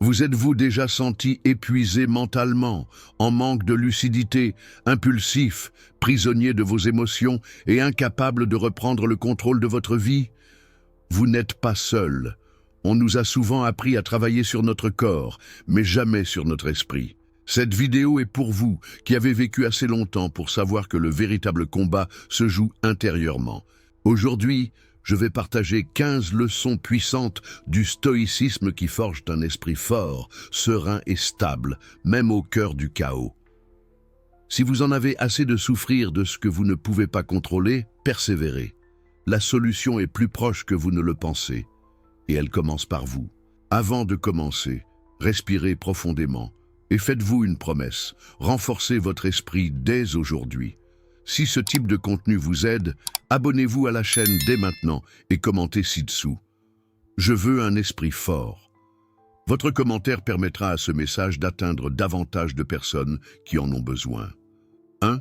Vous êtes-vous déjà senti épuisé mentalement, en manque de lucidité, impulsif, prisonnier de vos émotions et incapable de reprendre le contrôle de votre vie? Vous n'êtes pas seul. On nous a souvent appris à travailler sur notre corps, mais jamais sur notre esprit. Cette vidéo est pour vous, qui avez vécu assez longtemps pour savoir que le véritable combat se joue intérieurement. Aujourd'hui, je vais partager 15 leçons puissantes du stoïcisme qui forgent un esprit fort, serein et stable, même au cœur du chaos. Si vous en avez assez de souffrir de ce que vous ne pouvez pas contrôler, persévérez. La solution est plus proche que vous ne le pensez, et elle commence par vous. Avant de commencer, respirez profondément et faites-vous une promesse, renforcez votre esprit dès aujourd'hui. Si ce type de contenu vous aide, abonnez-vous à la chaîne dès maintenant et commentez ci-dessous. Je veux un esprit fort. Votre commentaire permettra à ce message d'atteindre davantage de personnes qui en ont besoin. 1.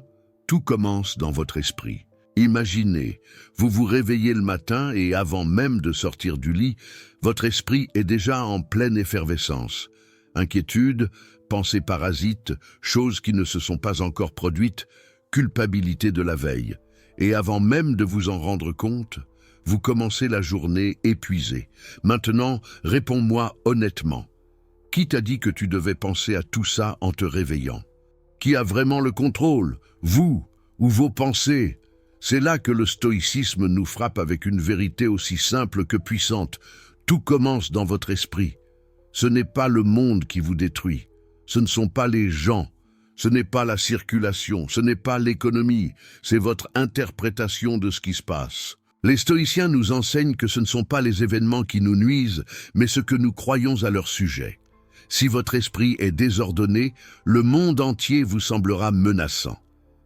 Tout commence dans votre esprit. Imaginez, vous vous réveillez le matin et avant même de sortir du lit, votre esprit est déjà en pleine effervescence. Inquiétude, pensées parasites, choses qui ne se sont pas encore produites, culpabilité de la veille. Et avant même de vous en rendre compte, vous commencez la journée épuisé. Maintenant, réponds-moi honnêtement. Qui t'a dit que tu devais penser à tout ça en te réveillant? Qui a vraiment le contrôle? Vous ou vos pensées? C'est là que le stoïcisme nous frappe avec une vérité aussi simple que puissante. Tout commence dans votre esprit. Ce n'est pas le monde qui vous détruit. Ce ne sont pas les gens. Ce n'est pas la circulation, ce n'est pas l'économie, c'est votre interprétation de ce qui se passe. Les stoïciens nous enseignent que ce ne sont pas les événements qui nous nuisent, mais ce que nous croyons à leur sujet. Si votre esprit est désordonné, le monde entier vous semblera menaçant.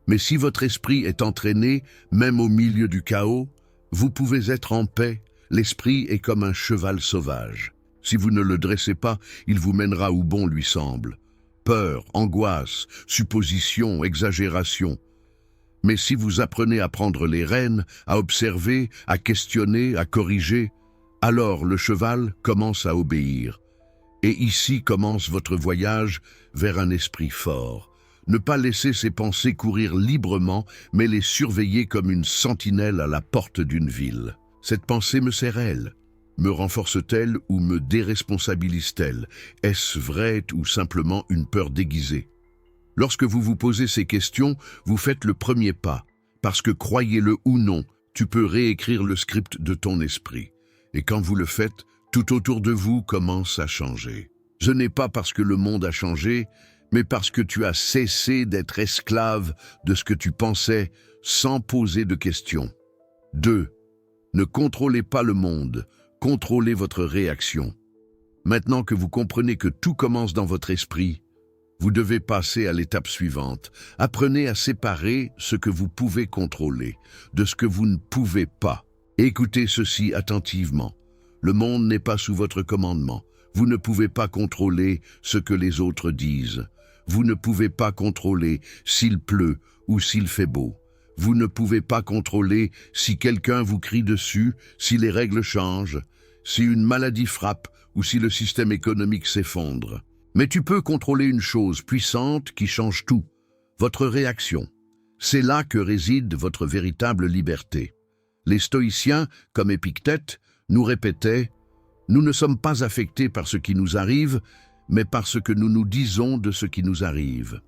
Mais si votre esprit est entraîné, même au milieu du chaos, vous pouvez être en paix. L'esprit est comme un cheval sauvage. Si vous ne le dressez pas, il vous mènera où bon lui semble. Peur, angoisse, supposition, exagération. Mais si vous apprenez à prendre les rênes, à observer, à questionner, à corriger, alors le cheval commence à obéir. Et ici commence votre voyage vers un esprit fort. Ne pas laisser ses pensées courir librement, mais les surveiller comme une sentinelle à la porte d'une ville. Cette pensée me sert-elle? Me renforce-t-elle ou me déresponsabilise-t-elle? Est-ce vrai ou simplement une peur déguisée? Lorsque vous vous posez ces questions, vous faites le premier pas, parce que croyez-le ou non, tu peux réécrire le script de ton esprit. Et quand vous le faites, tout autour de vous commence à changer. Ce n'est pas parce que le monde a changé, mais parce que tu as cessé d'être esclave de ce que tu pensais sans poser de questions. 2. Ne contrôlez pas le monde. Contrôlez votre réaction. Maintenant que vous comprenez que tout commence dans votre esprit, vous devez passer à l'étape suivante. Apprenez à séparer ce que vous pouvez contrôler de ce que vous ne pouvez pas. Écoutez ceci attentivement. Le monde n'est pas sous votre commandement. Vous ne pouvez pas contrôler ce que les autres disent. Vous ne pouvez pas contrôler s'il pleut ou s'il fait beau. Vous ne pouvez pas contrôler si quelqu'un vous crie dessus, si les règles changent, si une maladie frappe ou si le système économique s'effondre. Mais tu peux contrôler une chose puissante qui change tout, votre réaction. C'est là que réside votre véritable liberté. Les stoïciens, comme Épictète, nous répétaient « Nous ne sommes pas affectés par ce qui nous arrive, mais par ce que nous nous disons de ce qui nous arrive. »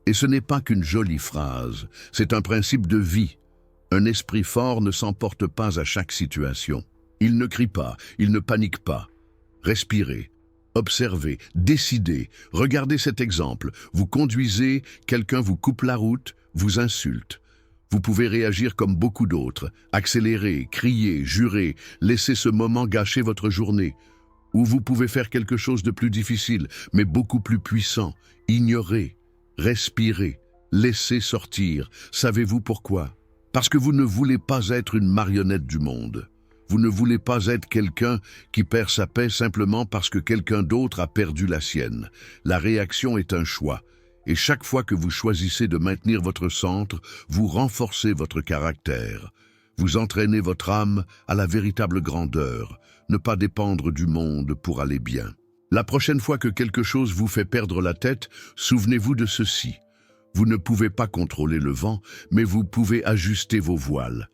Et ce n'est pas qu'une jolie phrase, c'est un principe de vie. Un esprit fort ne s'emporte pas à chaque situation. Il ne crie pas, il ne panique pas. Respirez, observez, décidez. Regardez cet exemple. Vous conduisez, quelqu'un vous coupe la route, vous insulte. Vous pouvez réagir comme beaucoup d'autres, accélérer, crier, jurer, laisser ce moment gâcher votre journée. Ou vous pouvez faire quelque chose de plus difficile, mais beaucoup plus puissant, ignorer. Respirez, laissez sortir. Savez-vous pourquoi? Parce que vous ne voulez pas être une marionnette du monde. Vous ne voulez pas être quelqu'un qui perd sa paix simplement parce que quelqu'un d'autre a perdu la sienne. La réaction est un choix. Et chaque fois que vous choisissez de maintenir votre centre, vous renforcez votre caractère. Vous entraînez votre âme à la véritable grandeur, ne pas dépendre du monde pour aller bien. La prochaine fois que quelque chose vous fait perdre la tête, souvenez-vous de ceci. Vous ne pouvez pas contrôler le vent, mais vous pouvez ajuster vos voiles.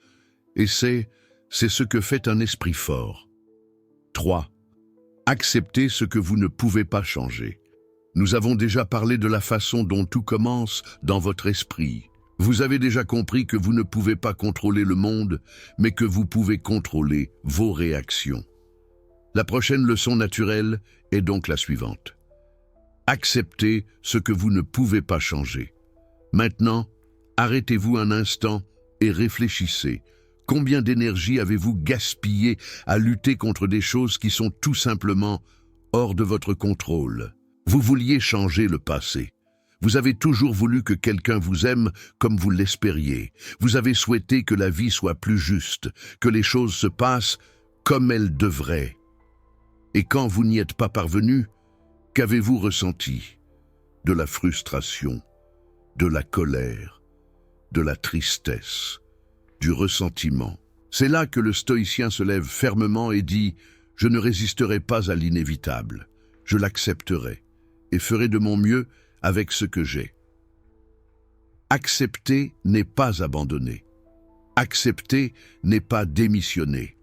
Et c'est ce que fait un esprit fort. 3. Acceptez ce que vous ne pouvez pas changer. Nous avons déjà parlé de la façon dont tout commence dans votre esprit. Vous avez déjà compris que vous ne pouvez pas contrôler le monde, mais que vous pouvez contrôler vos réactions. La prochaine leçon naturelle est donc la suivante. Acceptez ce que vous ne pouvez pas changer. Maintenant, arrêtez-vous un instant et réfléchissez. Combien d'énergie avez-vous gaspillé à lutter contre des choses qui sont tout simplement hors de votre contrôle? Vous vouliez changer le passé. Vous avez toujours voulu que quelqu'un vous aime comme vous l'espériez. Vous avez souhaité que la vie soit plus juste, que les choses se passent comme elles devraient. Et quand vous n'y êtes pas parvenu, qu'avez-vous ressenti? De la frustration, de la colère, de la tristesse, du ressentiment. C'est là que le stoïcien se lève fermement et dit « Je ne résisterai pas à l'inévitable, je l'accepterai et ferai de mon mieux avec ce que j'ai. » Accepter n'est pas abandonner. Accepter n'est pas démissionner.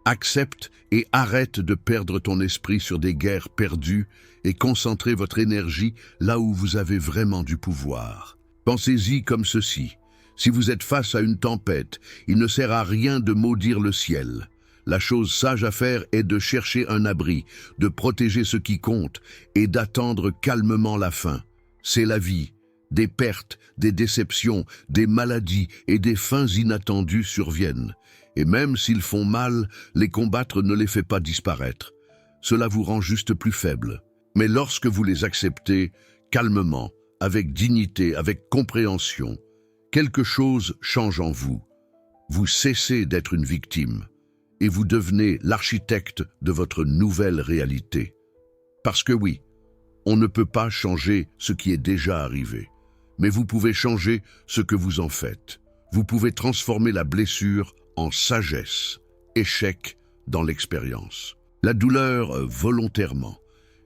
Accepte et arrête de perdre ton esprit sur des guerres perdues et concentrez votre énergie là où vous avez vraiment du pouvoir. Pensez-y comme ceci. Si vous êtes face à une tempête, il ne sert à rien de maudire le ciel. La chose sage à faire est de chercher un abri, de protéger ce qui compte et d'attendre calmement la fin. C'est la vie. Des pertes, des déceptions, des maladies et des fins inattendues surviennent. Et même s'ils font mal, les combattre ne les fait pas disparaître. Cela vous rend juste plus faible. Mais lorsque vous les acceptez, calmement, avec dignité, avec compréhension, quelque chose change en vous. Vous cessez d'être une victime et vous devenez l'architecte de votre nouvelle réalité. Parce que oui, on ne peut pas changer ce qui est déjà arrivé, mais vous pouvez changer ce que vous en faites. Vous pouvez transformer la blessure en sagesse, échec dans l'expérience. La douleur volontairement.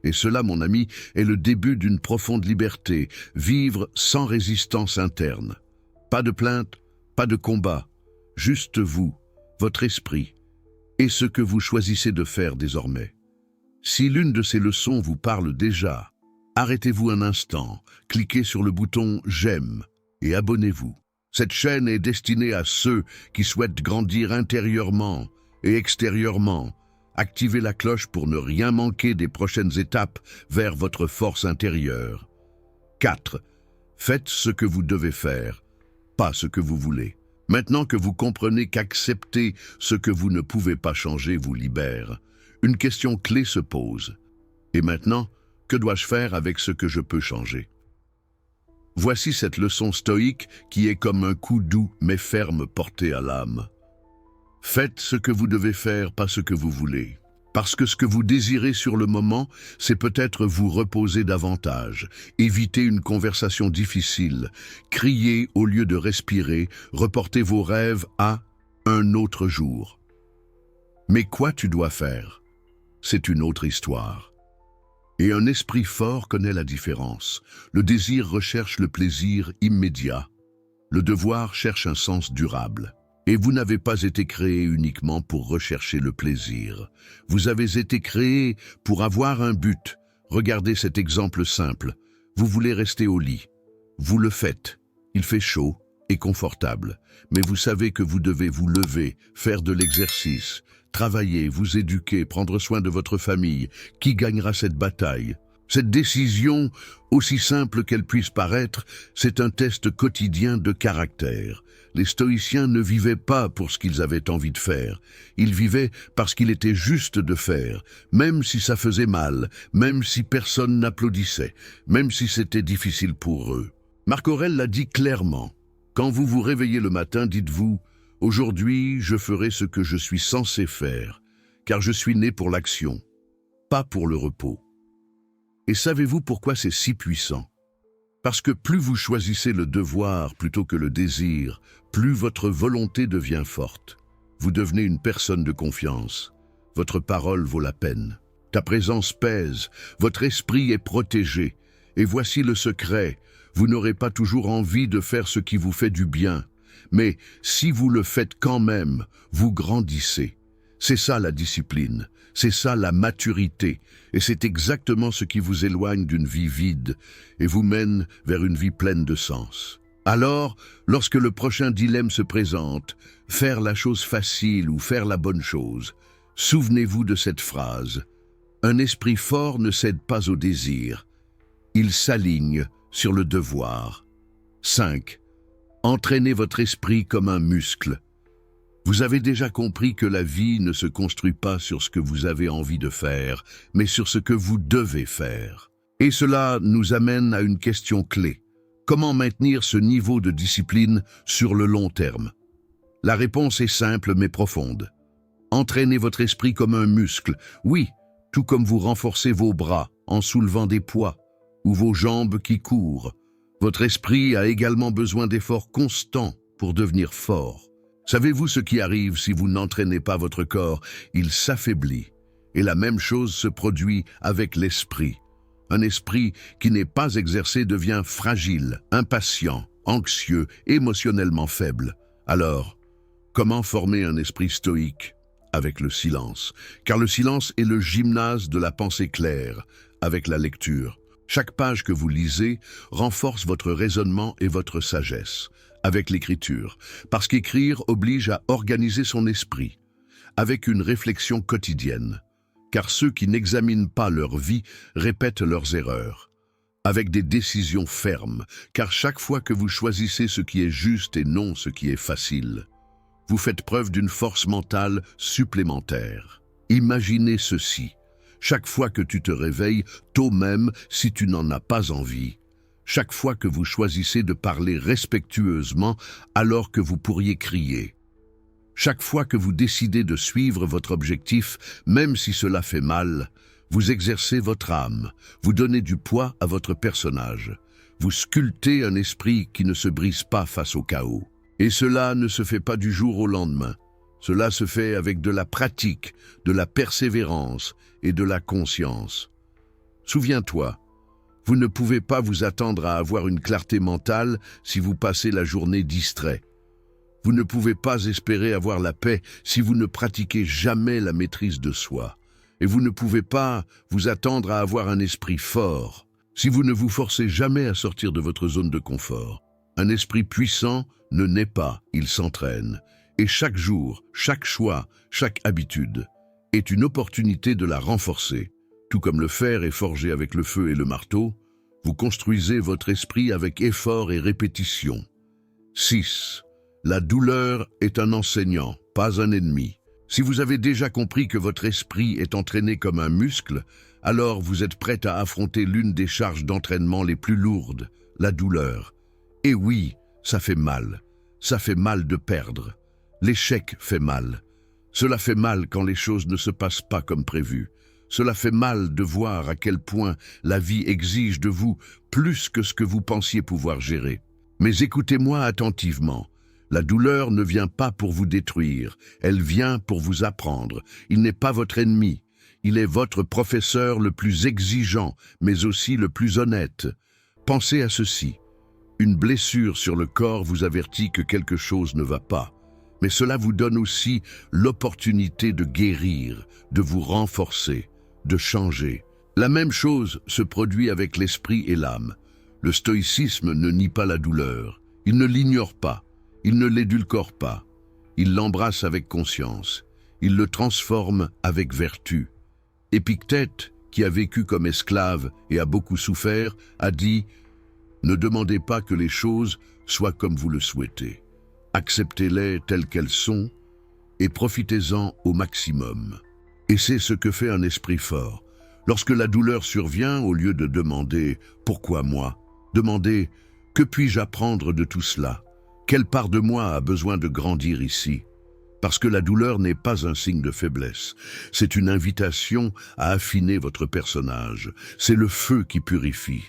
Et cela, mon ami, est le début d'une profonde liberté, vivre sans résistance interne. Pas de plainte, pas de combat, juste vous, votre esprit, et ce que vous choisissez de faire désormais. Si l'une de ces leçons vous parle déjà, arrêtez-vous un instant, cliquez sur le bouton « J'aime » et abonnez-vous. Cette chaîne est destinée à ceux qui souhaitent grandir intérieurement et extérieurement. Activez la cloche pour ne rien manquer des prochaines étapes vers votre force intérieure. 4. Faites ce que vous devez faire, pas ce que vous voulez. Maintenant que vous comprenez qu'accepter ce que vous ne pouvez pas changer vous libère, une question clé se pose. Et maintenant, que dois-je faire avec ce que je peux changer? Voici cette leçon stoïque qui est comme un coup doux mais ferme porté à l'âme. Faites ce que vous devez faire, pas ce que vous voulez. Parce que ce que vous désirez sur le moment, c'est peut-être vous reposer davantage, éviter une conversation difficile, crier au lieu de respirer, reporter vos rêves à un autre jour. Mais quoi tu dois faire? C'est une autre histoire. Et un esprit fort connaît la différence. Le désir recherche le plaisir immédiat. Le devoir cherche un sens durable. Et vous n'avez pas été créé uniquement pour rechercher le plaisir. Vous avez été créé pour avoir un but. Regardez cet exemple simple. Vous voulez rester au lit. Vous le faites. Il fait chaud et confortable. Mais vous savez que vous devez vous lever, faire de l'exercice, travailler, vous éduquer, prendre soin de votre famille. Qui gagnera cette bataille? Cette décision, aussi simple qu'elle puisse paraître, c'est un test quotidien de caractère. Les stoïciens ne vivaient pas pour ce qu'ils avaient envie de faire. Ils vivaient parce qu'il était juste de faire, même si ça faisait mal, même si personne n'applaudissait, même si c'était difficile pour eux. Marc Aurèle l'a dit clairement. Quand vous vous réveillez le matin, dites-vous « Aujourd'hui, je ferai ce que je suis censé faire, car je suis né pour l'action, pas pour le repos. » Et savez-vous pourquoi c'est si puissant? Parce que plus vous choisissez le devoir plutôt que le désir, plus votre volonté devient forte. Vous devenez une personne de confiance. Votre parole vaut la peine. Ta présence pèse, votre esprit est protégé. Et voici le secret, vous n'aurez pas toujours envie de faire ce qui vous fait du bien. Mais si vous le faites quand même, vous grandissez. C'est ça la discipline, c'est ça la maturité, et c'est exactement ce qui vous éloigne d'une vie vide et vous mène vers une vie pleine de sens. Alors, lorsque le prochain dilemme se présente, faire la chose facile ou faire la bonne chose, souvenez-vous de cette phrase. Un esprit fort ne cède pas au désir, il s'aligne sur le devoir. 5. Entraînez votre esprit comme un muscle. Vous avez déjà compris que la vie ne se construit pas sur ce que vous avez envie de faire, mais sur ce que vous devez faire. Et cela nous amène à une question clé. Comment maintenir ce niveau de discipline sur le long terme? La réponse est simple mais profonde. Entraînez votre esprit comme un muscle, oui, tout comme vous renforcez vos bras en soulevant des poids, ou vos jambes qui courent. Votre esprit a également besoin d'efforts constants pour devenir fort. Savez-vous ce qui arrive si vous n'entraînez pas votre corps? Il s'affaiblit. Et la même chose se produit avec l'esprit. Un esprit qui n'est pas exercé devient fragile, impatient, anxieux, émotionnellement faible. Alors, comment former un esprit stoïque? Avec le silence. Car le silence est le gymnase de la pensée claire, avec la lecture. Chaque page que vous lisez renforce votre raisonnement et votre sagesse, avec l'écriture, parce qu'écrire oblige à organiser son esprit, avec une réflexion quotidienne, car ceux qui n'examinent pas leur vie répètent leurs erreurs, avec des décisions fermes, car chaque fois que vous choisissez ce qui est juste et non ce qui est facile, vous faites preuve d'une force mentale supplémentaire. Imaginez ceci. Chaque fois que tu te réveilles, tôt même si tu n'en as pas envie. Chaque fois que vous choisissez de parler respectueusement alors que vous pourriez crier. Chaque fois que vous décidez de suivre votre objectif, même si cela fait mal, vous exercez votre âme, vous donnez du poids à votre personnage. Vous sculptez un esprit qui ne se brise pas face au chaos. Et cela ne se fait pas du jour au lendemain. Cela se fait avec de la pratique, de la persévérance et de la conscience. Souviens-toi, vous ne pouvez pas vous attendre à avoir une clarté mentale si vous passez la journée distrait. Vous ne pouvez pas espérer avoir la paix si vous ne pratiquez jamais la maîtrise de soi. Et vous ne pouvez pas vous attendre à avoir un esprit fort si vous ne vous forcez jamais à sortir de votre zone de confort. Un esprit puissant ne naît pas, il s'entraîne. Et chaque jour, chaque choix, chaque habitude est une opportunité de la renforcer. Tout comme le fer est forgé avec le feu et le marteau, vous construisez votre esprit avec effort et répétition. 6. La douleur est un enseignant, pas un ennemi. Si vous avez déjà compris que votre esprit est entraîné comme un muscle, alors vous êtes prêt à affronter l'une des charges d'entraînement les plus lourdes, la douleur. Et oui, ça fait mal. Ça fait mal de perdre. L'échec fait mal. Cela fait mal quand les choses ne se passent pas comme prévu. Cela fait mal de voir à quel point la vie exige de vous plus que ce que vous pensiez pouvoir gérer. Mais écoutez-moi attentivement. La douleur ne vient pas pour vous détruire, elle vient pour vous apprendre. Il n'est pas votre ennemi. Il est votre professeur le plus exigeant, mais aussi le plus honnête. Pensez à ceci. Une blessure sur le corps vous avertit que quelque chose ne va pas. Mais cela vous donne aussi l'opportunité de guérir, de vous renforcer, de changer. La même chose se produit avec l'esprit et l'âme. Le stoïcisme ne nie pas la douleur. Il ne l'ignore pas. Il ne l'édulcore pas. Il l'embrasse avec conscience. Il le transforme avec vertu. Épictète, qui a vécu comme esclave et a beaucoup souffert, a dit « Ne demandez pas que les choses soient comme vous le souhaitez. Acceptez-les telles qu'elles sont et profitez-en au maximum. » Et c'est ce que fait un esprit fort. Lorsque la douleur survient, au lieu de demander « Pourquoi moi ?», demandez « Que puis-je apprendre de tout cela ? Quelle part de moi a besoin de grandir ici ?» Parce que la douleur n'est pas un signe de faiblesse. C'est une invitation à affiner votre personnage. C'est le feu qui purifie.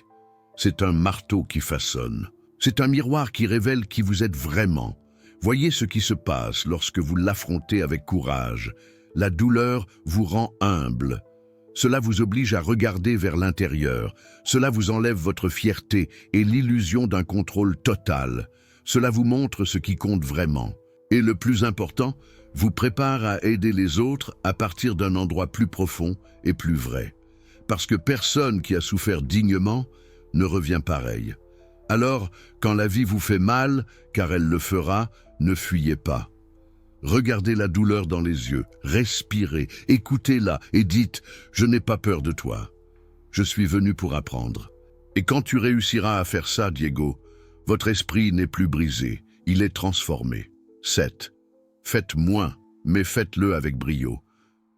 C'est un marteau qui façonne. C'est un miroir qui révèle qui vous êtes vraiment. Voyez ce qui se passe lorsque vous l'affrontez avec courage. La douleur vous rend humble. Cela vous oblige à regarder vers l'intérieur. Cela vous enlève votre fierté et l'illusion d'un contrôle total. Cela vous montre ce qui compte vraiment. Et le plus important, vous prépare à aider les autres à partir d'un endroit plus profond et plus vrai. Parce que personne qui a souffert dignement ne revient pareil. Alors, quand la vie vous fait mal, car elle le fera, ne fuyez pas. Regardez la douleur dans les yeux, respirez, écoutez-la et dites « Je n'ai pas peur de toi. Je suis venu pour apprendre. » Et quand tu réussiras à faire ça, Diego, votre esprit n'est plus brisé, il est transformé. 7. Faites moins, mais faites-le avec brio.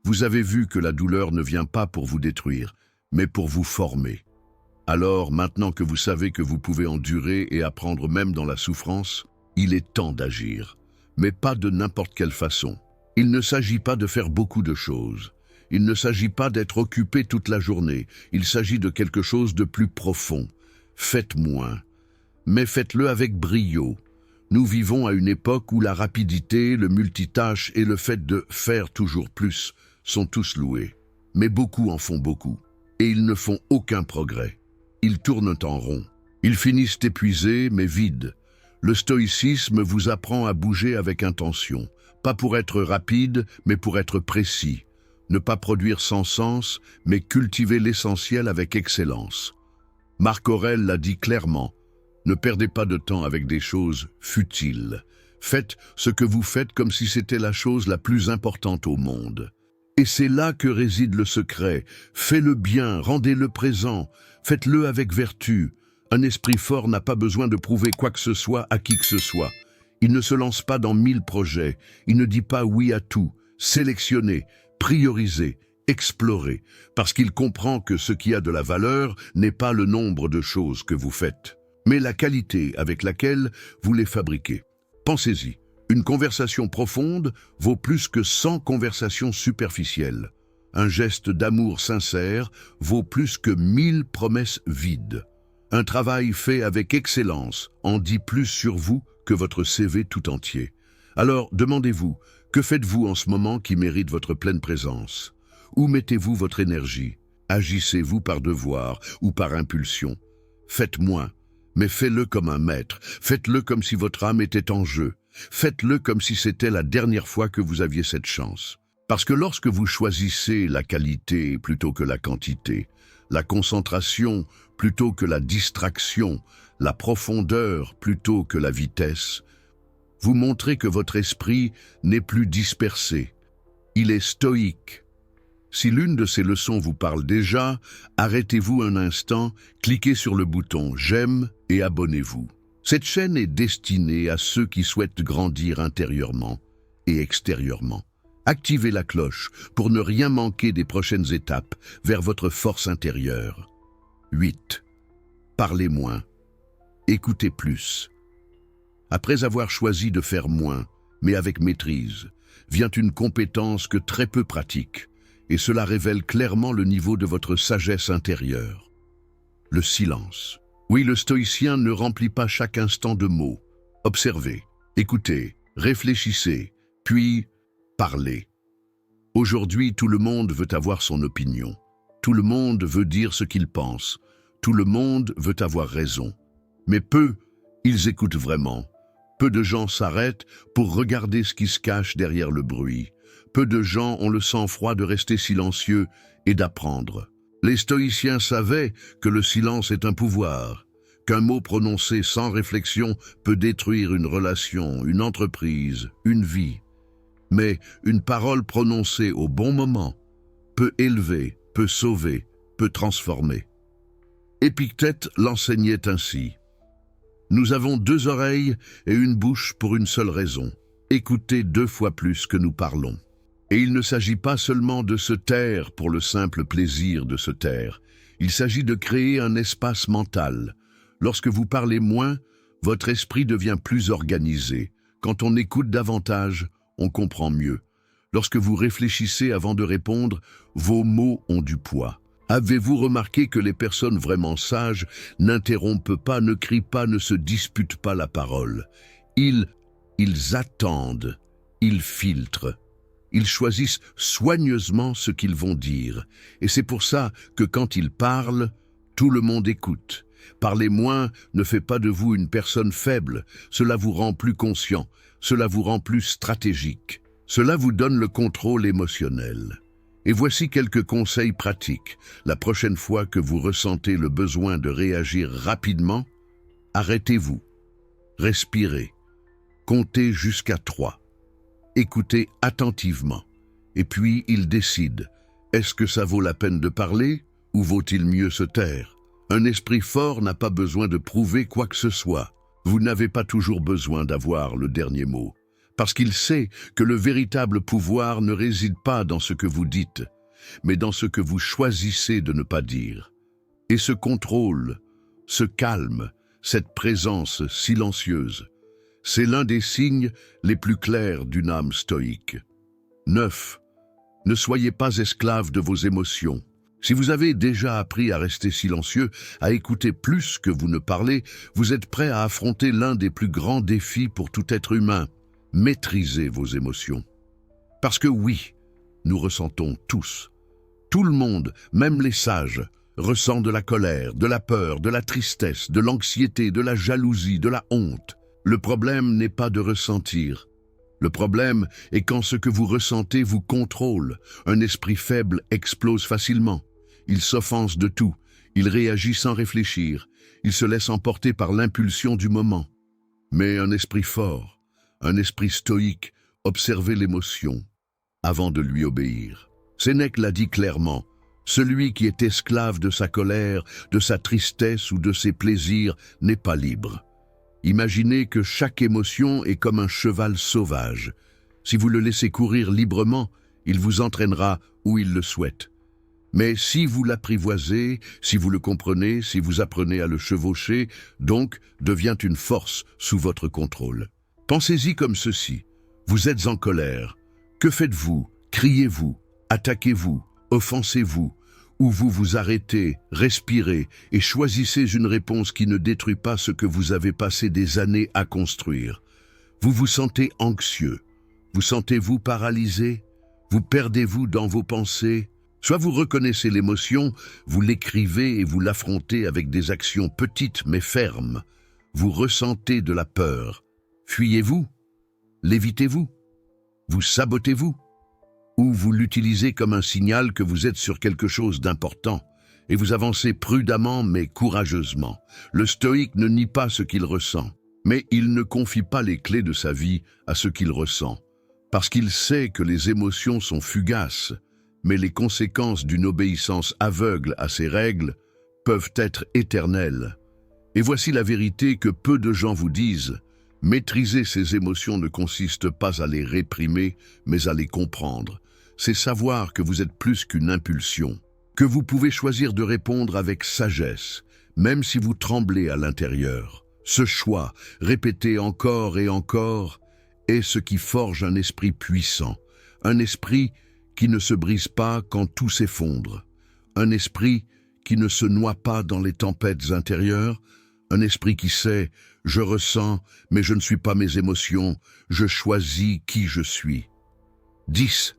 Vous avez vu que la douleur ne vient pas pour vous détruire, mais pour vous former. Alors, maintenant que vous savez que vous pouvez endurer et apprendre même dans la souffrance, il est temps d'agir. Mais pas de n'importe quelle façon. Il ne s'agit pas de faire beaucoup de choses. Il ne s'agit pas d'être occupé toute la journée. Il s'agit de quelque chose de plus profond. Faites moins, mais faites-le avec brio. Nous vivons à une époque où la rapidité, le multitâche et le fait de faire toujours plus sont tous loués. Mais beaucoup en font beaucoup. Et ils ne font aucun progrès. Ils tournent en rond. Ils finissent épuisés mais vides. Le stoïcisme vous apprend à bouger avec intention, pas pour être rapide, mais pour être précis. Ne pas produire sans sens, mais cultiver l'essentiel avec excellence. Marc Aurèle l'a dit clairement, ne perdez pas de temps avec des choses futiles. Faites ce que vous faites comme si c'était la chose la plus importante au monde. Et c'est là que réside le secret. Faites-le bien, rendez-le présent, faites-le avec vertu. Un esprit fort n'a pas besoin de prouver quoi que ce soit à qui que ce soit. Il ne se lance pas dans 1000 projets. Il ne dit pas oui à tout. Sélectionnez, priorisez, explorez. Parce qu'il comprend que ce qui a de la valeur n'est pas le nombre de choses que vous faites, mais la qualité avec laquelle vous les fabriquez. Pensez-y. Une conversation profonde vaut plus que 100 conversations superficielles. Un geste d'amour sincère vaut plus que 1000 promesses vides. Un travail fait avec excellence en dit plus sur vous que votre CV tout entier. Alors, demandez-vous, que faites-vous en ce moment qui mérite votre pleine présence? Où mettez-vous votre énergie? Agissez-vous par devoir ou par impulsion? Faites moins, mais faites-le comme un maître. Faites-le comme si votre âme était en jeu. Faites-le comme si c'était la dernière fois que vous aviez cette chance. Parce que lorsque vous choisissez la qualité plutôt que la quantité, la concentration plutôt que la distraction, la profondeur plutôt que la vitesse, vous montrez que votre esprit n'est plus dispersé. Il est stoïque. Si l'une de ces leçons vous parle déjà, arrêtez-vous un instant, cliquez sur le bouton « J'aime » et abonnez-vous. Cette chaîne est destinée à ceux qui souhaitent grandir intérieurement et extérieurement. Activez la cloche pour ne rien manquer des prochaines étapes vers votre force intérieure. 8. Parlez moins. Écoutez plus. Après avoir choisi de faire moins, mais avec maîtrise, vient une compétence que très peu pratiquent, et cela révèle clairement le niveau de votre sagesse intérieure. Le silence. Oui, le stoïcien ne remplit pas chaque instant de mots. Observez, écoutez, réfléchissez, puis parlez. Aujourd'hui, tout le monde veut avoir son opinion. Tout le monde veut dire ce qu'il pense. Tout le monde veut avoir raison. Mais peu, ils écoutent vraiment. Peu de gens s'arrêtent pour regarder ce qui se cache derrière le bruit. Peu de gens ont le sang-froid de rester silencieux et d'apprendre. Les stoïciens savaient que le silence est un pouvoir, qu'un mot prononcé sans réflexion peut détruire une relation, une entreprise, une vie. Mais une parole prononcée au bon moment peut élever, peut sauver, peut transformer. Épictète l'enseignait ainsi. Nous avons 2 oreilles et une bouche pour une seule raison, écouter 2 fois plus que nous parlons. Et il ne s'agit pas seulement de se taire pour le simple plaisir de se taire. Il s'agit de créer un espace mental. Lorsque vous parlez moins, votre esprit devient plus organisé. Quand on écoute davantage, on comprend mieux. Lorsque vous réfléchissez avant de répondre, vos mots ont du poids. Avez-vous remarqué que les personnes vraiment sages n'interrompent pas, ne crient pas, ne se disputent pas la parole? Ils attendent, ils filtrent. Ils choisissent soigneusement ce qu'ils vont dire. Et c'est pour ça que quand ils parlent, tout le monde écoute. Parler moins ne fait pas de vous une personne faible. Cela vous rend plus conscient. Cela vous rend plus stratégique. Cela vous donne le contrôle émotionnel. Et voici quelques conseils pratiques. La prochaine fois que vous ressentez le besoin de réagir rapidement, arrêtez-vous. Respirez. Comptez jusqu'à 3. Écoutez attentivement. Et puis, il décide. Est-ce que ça vaut la peine de parler ou vaut-il mieux se taire? Un esprit fort n'a pas besoin de prouver quoi que ce soit. Vous n'avez pas toujours besoin d'avoir le dernier mot. Parce qu'il sait que le véritable pouvoir ne réside pas dans ce que vous dites, mais dans ce que vous choisissez de ne pas dire. Et ce contrôle, ce calme, cette présence silencieuse, c'est l'un des signes les plus clairs d'une âme stoïque. 9. Ne soyez pas esclave de vos émotions. Si vous avez déjà appris à rester silencieux, à écouter plus que vous ne parlez, vous êtes prêt à affronter l'un des plus grands défis pour tout être humain. Maîtrisez vos émotions. Parce que oui, nous ressentons tous. Tout le monde, même les sages, ressent de la colère, de la peur, de la tristesse, de l'anxiété, de la jalousie, de la honte. Le problème n'est pas de ressentir. Le problème est quand ce que vous ressentez vous contrôle. Un esprit faible explose facilement. Il s'offense de tout. Il réagit sans réfléchir. Il se laisse emporter par l'impulsion du moment. Mais un esprit fort, un esprit stoïque, observez l'émotion avant de lui obéir. Sénèque l'a dit clairement, celui qui est esclave de sa colère, de sa tristesse ou de ses plaisirs n'est pas libre. Imaginez que chaque émotion est comme un cheval sauvage. Si vous le laissez courir librement, il vous entraînera où il le souhaite. Mais si vous l'apprivoisez, si vous le comprenez, si vous apprenez à le chevaucher, donc devient une force sous votre contrôle. Pensez-y comme ceci. Vous êtes en colère. Que faites-vous? Criez-vous? Attaquez-vous? Offensez-vous? Ou vous vous arrêtez, respirez et choisissez une réponse qui ne détruit pas ce que vous avez passé des années à construire. Vous vous sentez anxieux. Vous sentez-vous paralysé? Vous perdez-vous dans vos pensées? Soit vous reconnaissez l'émotion, vous l'écrivez et vous l'affrontez avec des actions petites mais fermes. Vous ressentez de la peur. Fuyez-vous? L'évitez-vous? Vous sabotez-vous? Ou vous l'utilisez comme un signal que vous êtes sur quelque chose d'important et vous avancez prudemment mais courageusement. Le stoïque ne nie pas ce qu'il ressent, mais il ne confie pas les clés de sa vie à ce qu'il ressent, parce qu'il sait que les émotions sont fugaces, mais les conséquences d'une obéissance aveugle à ces règles peuvent être éternelles. Et voici la vérité que peu de gens vous disent. Maîtriser ces émotions ne consiste pas à les réprimer, mais à les comprendre. C'est savoir que vous êtes plus qu'une impulsion, que vous pouvez choisir de répondre avec sagesse, même si vous tremblez à l'intérieur. Ce choix, répété encore et encore, est ce qui forge un esprit puissant, un esprit qui ne se brise pas quand tout s'effondre, un esprit qui ne se noie pas dans les tempêtes intérieures, un esprit qui sait « je ressens, mais je ne suis pas mes émotions, je choisis qui je suis ». 10.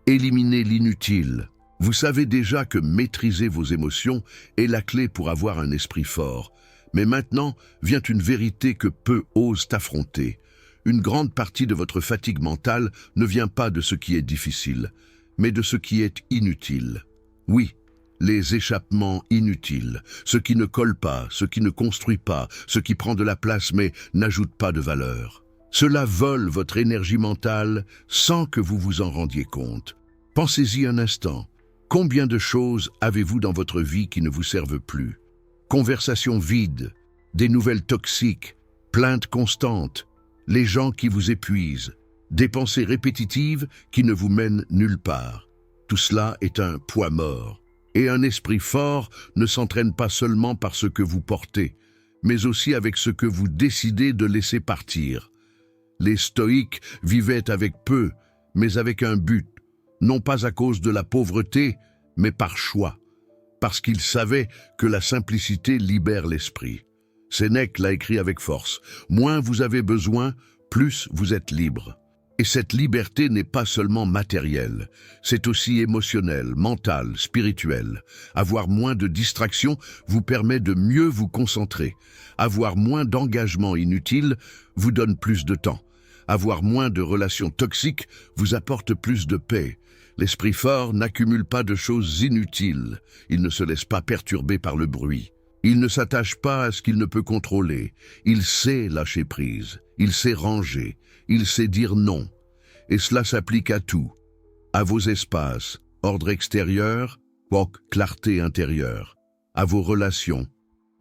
Éliminez l'inutile. Vous savez déjà que maîtriser vos émotions est la clé pour avoir un esprit fort. Mais maintenant vient une vérité que peu osent affronter. Une grande partie de votre fatigue mentale ne vient pas de ce qui est difficile, mais de ce qui est inutile. Oui, les échappements inutiles, ce qui ne colle pas, ce qui ne construit pas, ce qui prend de la place mais n'ajoute pas de valeur. Cela vole votre énergie mentale sans que vous vous en rendiez compte. Pensez-y un instant. Combien de choses avez-vous dans votre vie qui ne vous servent plus? Conversations vides, des nouvelles toxiques, plaintes constantes, les gens qui vous épuisent, des pensées répétitives qui ne vous mènent nulle part. Tout cela est un poids mort. Et un esprit fort ne s'entraîne pas seulement par ce que vous portez, mais aussi avec ce que vous décidez de laisser partir. Les stoïques vivaient avec peu, mais avec un but, non pas à cause de la pauvreté, mais par choix, parce qu'ils savaient que la simplicité libère l'esprit. Sénèque l'a écrit avec force. Moins vous avez besoin, plus vous êtes libre. Et cette liberté n'est pas seulement matérielle, c'est aussi émotionnel, mental, spirituel. Avoir moins de distractions vous permet de mieux vous concentrer. Avoir moins d'engagements inutiles vous donne plus de temps. Avoir moins de relations toxiques vous apporte plus de paix. L'esprit fort n'accumule pas de choses inutiles. Il ne se laisse pas perturber par le bruit. Il ne s'attache pas à ce qu'il ne peut contrôler. Il sait lâcher prise. Il sait ranger. Il sait dire non. Et cela s'applique à tout. À vos espaces, ordre extérieur, clarté intérieure. À vos relations,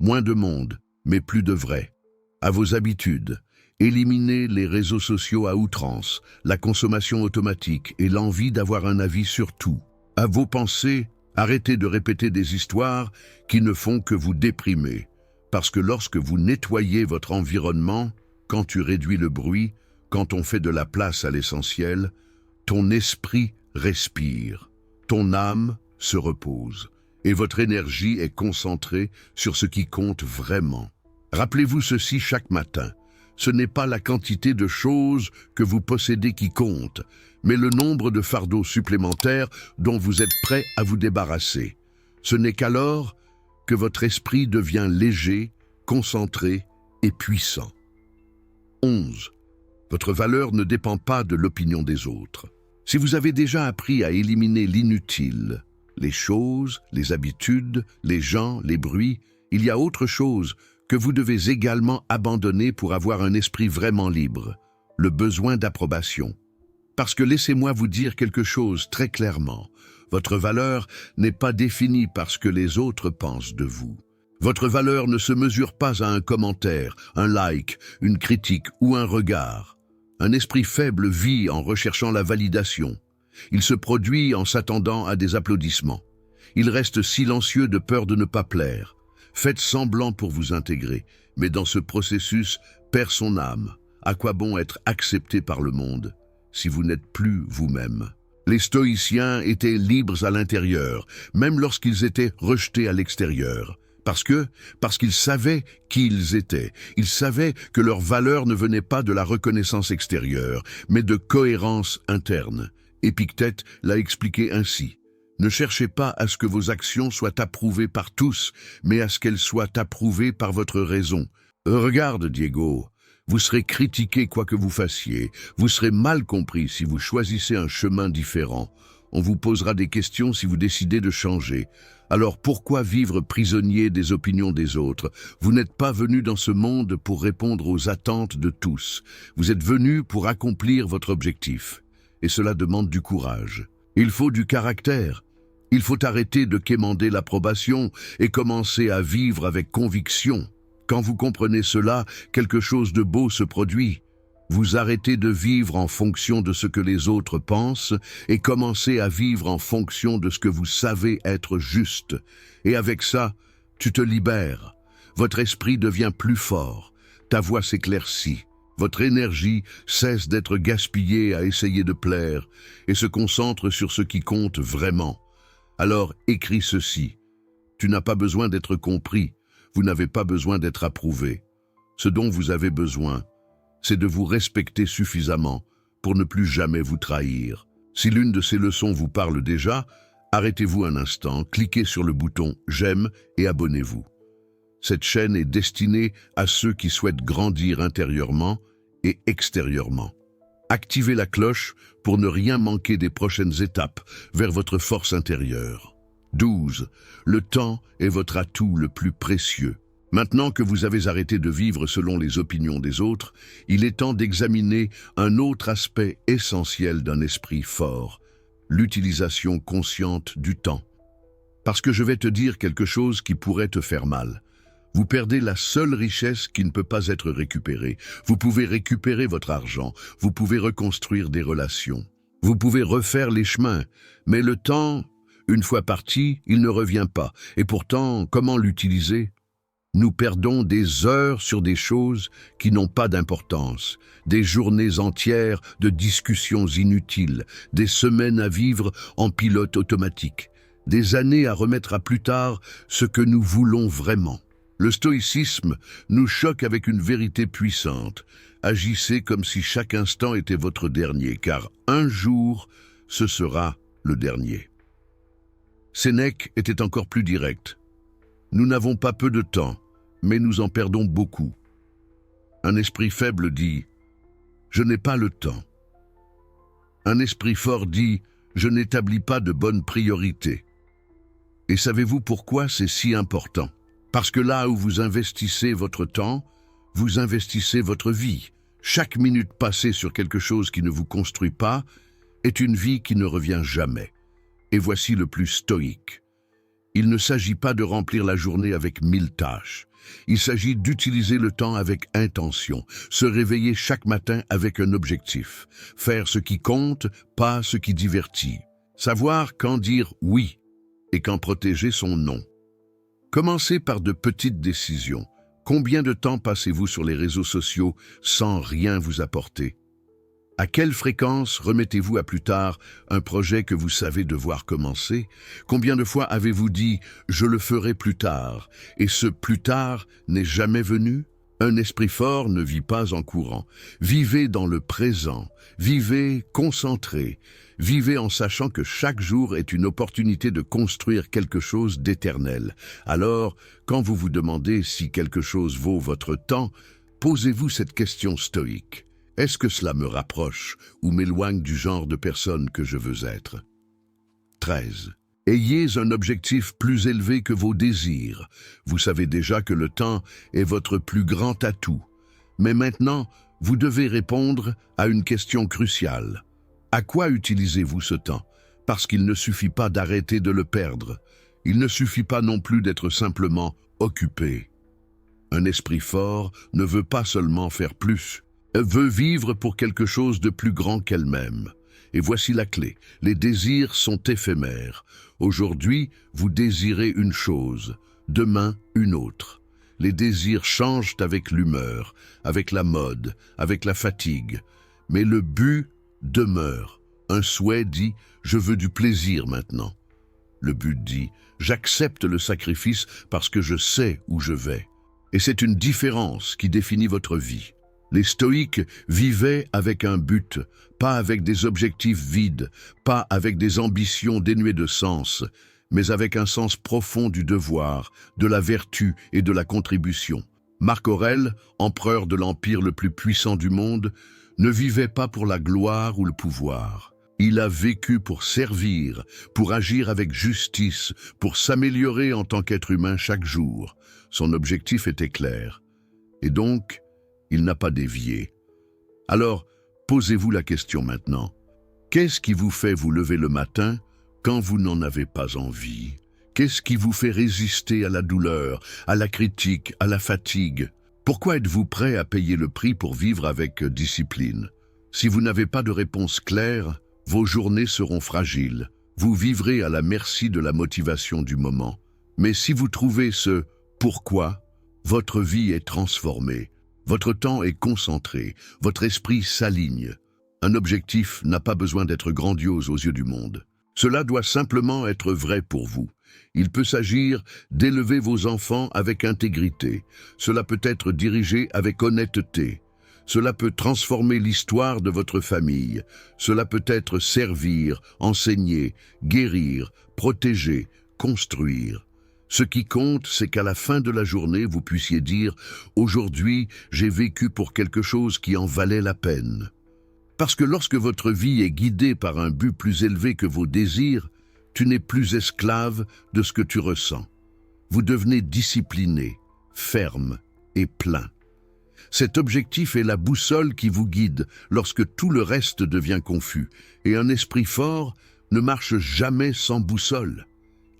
moins de monde, mais plus de vrai. À vos habitudes, éliminez les réseaux sociaux à outrance, la consommation automatique et l'envie d'avoir un avis sur tout. À vos pensées, arrêtez de répéter des histoires qui ne font que vous déprimer. Parce que lorsque vous nettoyez votre environnement, quand tu réduis le bruit, quand on fait de la place à l'essentiel, ton esprit respire, ton âme se repose, et votre énergie est concentrée sur ce qui compte vraiment. Rappelez-vous ceci chaque matin. Ce n'est pas la quantité de choses que vous possédez qui compte, mais le nombre de fardeaux supplémentaires dont vous êtes prêt à vous débarrasser. Ce n'est qu'alors que votre esprit devient léger, concentré et puissant. 11. Votre valeur ne dépend pas de l'opinion des autres. Si vous avez déjà appris à éliminer l'inutile, les choses, les habitudes, les gens, les bruits, il y a autre chose que vous devez également abandonner pour avoir un esprit vraiment libre, le besoin d'approbation. Parce que laissez-moi vous dire quelque chose très clairement, votre valeur n'est pas définie par ce que les autres pensent de vous. Votre valeur ne se mesure pas à un commentaire, un like, une critique ou un regard. Un esprit faible vit en recherchant la validation. Il se produit en s'attendant à des applaudissements. Il reste silencieux de peur de ne pas plaire. Faites semblant pour vous intégrer, mais dans ce processus, perd son âme. À quoi bon être accepté par le monde si vous n'êtes plus vous-même? Les stoïciens étaient libres à l'intérieur, même lorsqu'ils étaient rejetés à l'extérieur. Parce qu'ils savaient qui ils étaient. Ils savaient que leur valeur ne venait pas de la reconnaissance extérieure, mais de cohérence interne. Épictète l'a expliqué ainsi. Ne cherchez pas à ce que vos actions soient approuvées par tous, mais à ce qu'elles soient approuvées par votre raison. Regarde, Diego, vous serez critiqué quoi que vous fassiez. Vous serez mal compris si vous choisissez un chemin différent. On vous posera des questions si vous décidez de changer. Alors pourquoi vivre prisonnier des opinions des autres? Vous n'êtes pas venu dans ce monde pour répondre aux attentes de tous. Vous êtes venu pour accomplir votre objectif. Et cela demande du courage. Il faut du caractère. Il faut arrêter de quémander l'approbation et commencer à vivre avec conviction. Quand vous comprenez cela, quelque chose de beau se produit. Vous arrêtez de vivre en fonction de ce que les autres pensent et commencez à vivre en fonction de ce que vous savez être juste. Et avec ça, tu te libères. Votre esprit devient plus fort. Ta voix s'éclaircit. Votre énergie cesse d'être gaspillée à essayer de plaire et se concentre sur ce qui compte vraiment. Alors écris ceci. Tu n'as pas besoin d'être compris. Vous n'avez pas besoin d'être approuvé. Ce dont vous avez besoin, c'est de vous respecter suffisamment pour ne plus jamais vous trahir. Si l'une de ces leçons vous parle déjà, arrêtez-vous un instant, cliquez sur le bouton « J'aime » et abonnez-vous. Cette chaîne est destinée à ceux qui souhaitent grandir intérieurement et extérieurement. Activez la cloche pour ne rien manquer des prochaines étapes vers votre force intérieure. 12. Le temps est votre atout le plus précieux. Maintenant que vous avez arrêté de vivre selon les opinions des autres, il est temps d'examiner un autre aspect essentiel d'un esprit fort, l'utilisation consciente du temps. Parce que je vais te dire quelque chose qui pourrait te faire mal. Vous perdez la seule richesse qui ne peut pas être récupérée. Vous pouvez récupérer votre argent, vous pouvez reconstruire des relations, vous pouvez refaire les chemins, mais le temps, une fois parti, il ne revient pas. Et pourtant, comment l'utiliser ? Nous perdons des heures sur des choses qui n'ont pas d'importance, des journées entières de discussions inutiles, des semaines à vivre en pilote automatique, des années à remettre à plus tard ce que nous voulons vraiment. Le stoïcisme nous choque avec une vérité puissante. Agissez comme si chaque instant était votre dernier, car un jour, ce sera le dernier. Sénèque était encore plus direct. Nous n'avons pas peu de temps, mais nous en perdons beaucoup. Un esprit faible dit « Je n'ai pas le temps ». Un esprit fort dit « Je n'établis pas de bonnes priorités ». Et savez-vous pourquoi c'est si important? Parce que là où vous investissez votre temps, vous investissez votre vie. Chaque minute passée sur quelque chose qui ne vous construit pas est une vie qui ne revient jamais. Et voici le plus stoïque. Il ne s'agit pas de remplir la journée avec 1000 tâches. Il s'agit d'utiliser le temps avec intention, se réveiller chaque matin avec un objectif, faire ce qui compte, pas ce qui divertit, savoir quand dire oui et quand protéger son non. Commencez par de petites décisions. Combien de temps passez-vous sur les réseaux sociaux sans rien vous apporter? À quelle fréquence remettez-vous à plus tard un projet que vous savez devoir commencer? Combien de fois avez-vous dit « je le ferai plus tard » et ce « plus tard » n'est jamais venu? Un esprit fort ne vit pas en courant. Vivez dans le présent, vivez concentré, vivez en sachant que chaque jour est une opportunité de construire quelque chose d'éternel. Alors, quand vous vous demandez si quelque chose vaut votre temps, posez-vous cette question stoïque. Est-ce que cela me rapproche ou m'éloigne du genre de personne que je veux être? 13. Ayez un objectif plus élevé que vos désirs. Vous savez déjà que le temps est votre plus grand atout. Mais maintenant, vous devez répondre à une question cruciale. À quoi utilisez-vous ce temps? Parce qu'il ne suffit pas d'arrêter de le perdre. Il ne suffit pas non plus d'être simplement occupé. Un esprit fort ne veut pas seulement faire plus. Elle veut vivre pour quelque chose de plus grand qu'elle-même. Et voici la clé. Les désirs sont éphémères. Aujourd'hui, vous désirez une chose, demain, une autre. Les désirs changent avec l'humeur, avec la mode, avec la fatigue. Mais le but demeure. Un souhait dit « je veux du plaisir maintenant ». Le but dit « j'accepte le sacrifice parce que je sais où je vais ». Et c'est une différence qui définit votre vie. Les stoïques vivaient avec un but, pas avec des objectifs vides, pas avec des ambitions dénuées de sens, mais avec un sens profond du devoir, de la vertu et de la contribution. Marc Aurèle, empereur de l'empire le plus puissant du monde, ne vivait pas pour la gloire ou le pouvoir. Il a vécu pour servir, pour agir avec justice, pour s'améliorer en tant qu'être humain chaque jour. Son objectif était clair. Et donc, il n'a pas dévié. Alors, posez-vous la question maintenant. Qu'est-ce qui vous fait vous lever le matin quand vous n'en avez pas envie? Qu'est-ce qui vous fait résister à la douleur, à la critique, à la fatigue? Pourquoi êtes-vous prêt à payer le prix pour vivre avec discipline? Si vous n'avez pas de réponse claire, vos journées seront fragiles. Vous vivrez à la merci de la motivation du moment. Mais si vous trouvez ce « pourquoi », votre vie est transformée. Votre temps est concentré, votre esprit s'aligne. Un objectif n'a pas besoin d'être grandiose aux yeux du monde. Cela doit simplement être vrai pour vous. Il peut s'agir d'élever vos enfants avec intégrité. Cela peut être dirigé avec honnêteté. Cela peut transformer l'histoire de votre famille. Cela peut être servir, enseigner, guérir, protéger, construire. Ce qui compte, c'est qu'à la fin de la journée, vous puissiez dire « Aujourd'hui, j'ai vécu pour quelque chose qui en valait la peine ». Parce que lorsque votre vie est guidée par un but plus élevé que vos désirs, tu n'es plus esclave de ce que tu ressens. Vous devenez discipliné, ferme et plein. Cet objectif est la boussole qui vous guide lorsque tout le reste devient confus, et un esprit fort ne marche jamais sans boussole.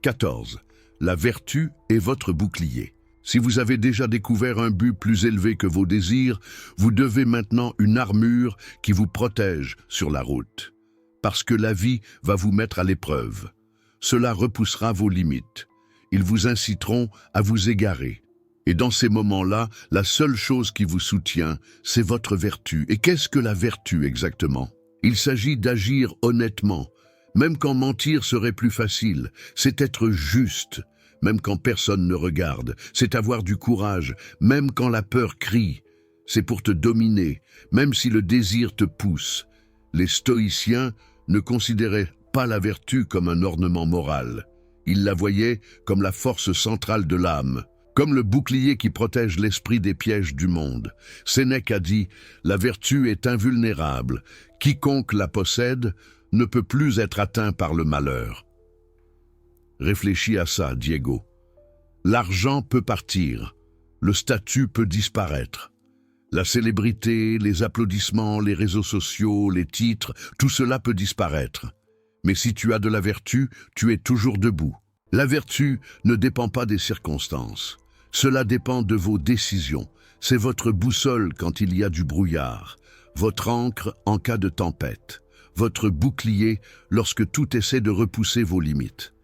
14. La vertu est votre bouclier. Si vous avez déjà découvert un but plus élevé que vos désirs, vous devez maintenant une armure qui vous protège sur la route. Parce que la vie va vous mettre à l'épreuve. Cela repoussera vos limites. Ils vous inciteront à vous égarer. Et dans ces moments-là, la seule chose qui vous soutient, c'est votre vertu. Et qu'est-ce que la vertu exactement? Il s'agit d'agir honnêtement. Même quand mentir serait plus facile, c'est être juste, même quand personne ne regarde. C'est avoir du courage, même quand la peur crie. C'est pour te dominer, même si le désir te pousse. Les stoïciens ne considéraient pas la vertu comme un ornement moral. Ils la voyaient comme la force centrale de l'âme, comme le bouclier qui protège l'esprit des pièges du monde. Sénèque a dit « La vertu est invulnérable. Quiconque la possède ne peut plus être atteint par le malheur. » Réfléchis à ça, Diego. L'argent peut partir, le statut peut disparaître. La célébrité, les applaudissements, les réseaux sociaux, les titres, tout cela peut disparaître. Mais si tu as de la vertu, tu es toujours debout. La vertu ne dépend pas des circonstances. Cela dépend de vos décisions. C'est votre boussole quand il y a du brouillard, votre ancre en cas de tempête, votre bouclier lorsque tout essaie de repousser vos limites.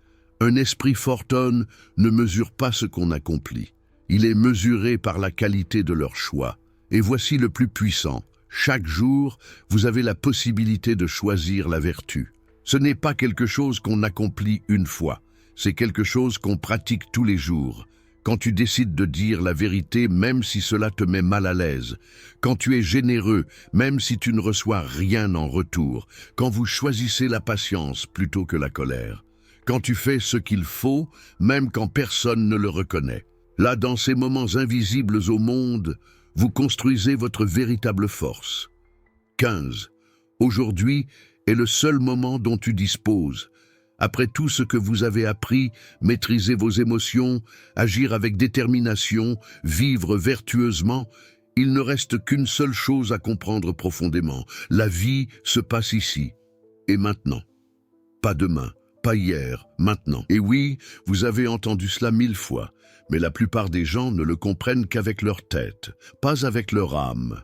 Un esprit fortune ne mesure pas ce qu'on accomplit. Il est mesuré par la qualité de leur choix. Et voici le plus puissant. Chaque jour, vous avez la possibilité de choisir la vertu. Ce n'est pas quelque chose qu'on accomplit une fois. C'est quelque chose qu'on pratique tous les jours. Quand tu décides de dire la vérité, même si cela te met mal à l'aise. Quand tu es généreux, même si tu ne reçois rien en retour. Quand vous choisissez la patience plutôt que la colère. Quand tu fais ce qu'il faut, même quand personne ne le reconnaît. Là, dans ces moments invisibles au monde, vous construisez votre véritable force. 15. Aujourd'hui est le seul moment dont tu disposes. Après tout ce que vous avez appris, maîtriser vos émotions, agir avec détermination, vivre vertueusement, il ne reste qu'une seule chose à comprendre profondément. La vie se passe ici et maintenant. Pas demain, pas hier, maintenant. Et oui, vous avez entendu cela 1000 fois. Mais la plupart des gens ne le comprennent qu'avec leur tête, pas avec leur âme.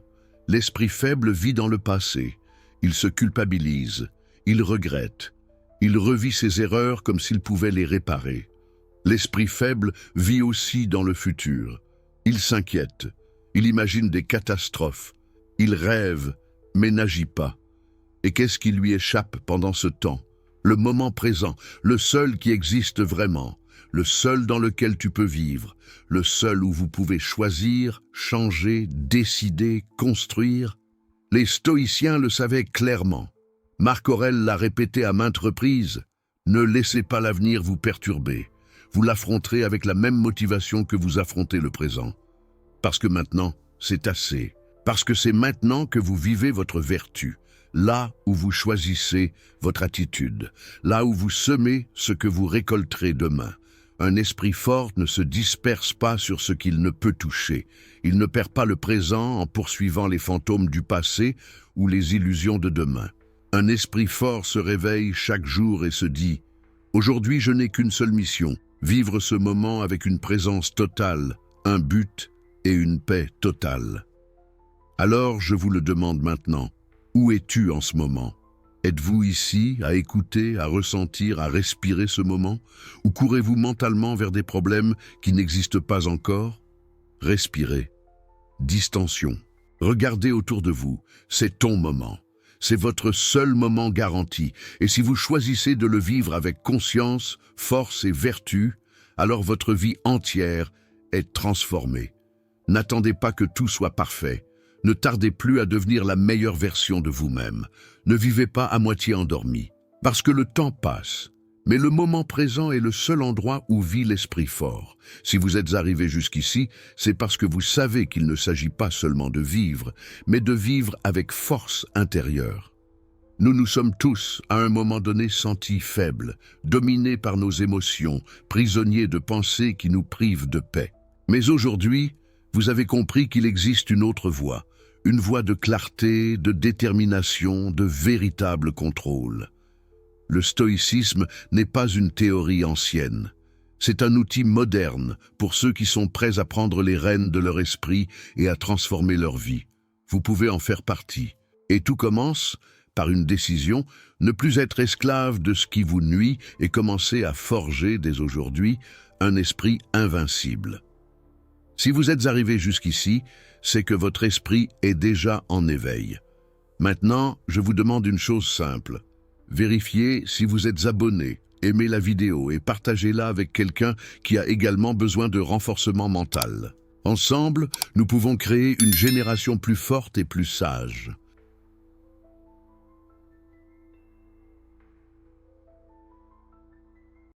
L'esprit faible vit dans le passé. Il se culpabilise, il regrette, il revit ses erreurs comme s'il pouvait les réparer. L'esprit faible vit aussi dans le futur. Il s'inquiète, il imagine des catastrophes, il rêve, mais n'agit pas. Et qu'est-ce qui lui échappe pendant ce temps? Le moment présent, le seul qui existe vraiment. Le seul dans lequel tu peux vivre, le seul où vous pouvez choisir, changer, décider, construire. Les stoïciens le savaient clairement. Marc Aurèle l'a répété à maintes reprises. Ne laissez pas l'avenir vous perturber. Vous l'affronterez avec la même motivation que vous affrontez le présent. Parce que maintenant, c'est assez. Parce que c'est maintenant que vous vivez votre vertu. Là où vous choisissez votre attitude. Là où vous semez ce que vous récolterez demain. Un esprit fort ne se disperse pas sur ce qu'il ne peut toucher. Il ne perd pas le présent en poursuivant les fantômes du passé ou les illusions de demain. Un esprit fort se réveille chaque jour et se dit « Aujourd'hui, je n'ai qu'une seule mission, vivre ce moment avec une présence totale, un but et une paix totale. » Alors, je vous le demande maintenant, où es-tu en ce moment ? Êtes-vous ici, à écouter, à ressentir, à respirer ce moment? Ou courez-vous mentalement vers des problèmes qui n'existent pas encore? Respirez. Distension. Regardez autour de vous. C'est ton moment. C'est votre seul moment garanti. Et si vous choisissez de le vivre avec conscience, force et vertu, alors votre vie entière est transformée. N'attendez pas que tout soit parfait. Ne tardez plus à devenir la meilleure version de vous-même. Ne vivez pas à moitié endormi. Parce que le temps passe. Mais le moment présent est le seul endroit où vit l'esprit fort. Si vous êtes arrivé jusqu'ici, c'est parce que vous savez qu'il ne s'agit pas seulement de vivre, mais de vivre avec force intérieure. Nous nous sommes tous, à un moment donné, sentis faibles, dominés par nos émotions, prisonniers de pensées qui nous privent de paix. Mais aujourd'hui, vous avez compris qu'il existe une autre voie. Une voie de clarté, de détermination, de véritable contrôle. Le stoïcisme n'est pas une théorie ancienne. C'est un outil moderne pour ceux qui sont prêts à prendre les rênes de leur esprit et à transformer leur vie. Vous pouvez en faire partie. Et tout commence par une décision, ne plus être esclave de ce qui vous nuit et commencer à forger dès aujourd'hui un esprit invincible. Si vous êtes arrivé jusqu'ici, c'est que votre esprit est déjà en éveil. Maintenant, je vous demande une chose simple. Vérifiez si vous êtes abonné, aimez la vidéo et partagez-la avec quelqu'un qui a également besoin de renforcement mental. Ensemble, nous pouvons créer une génération plus forte et plus sage.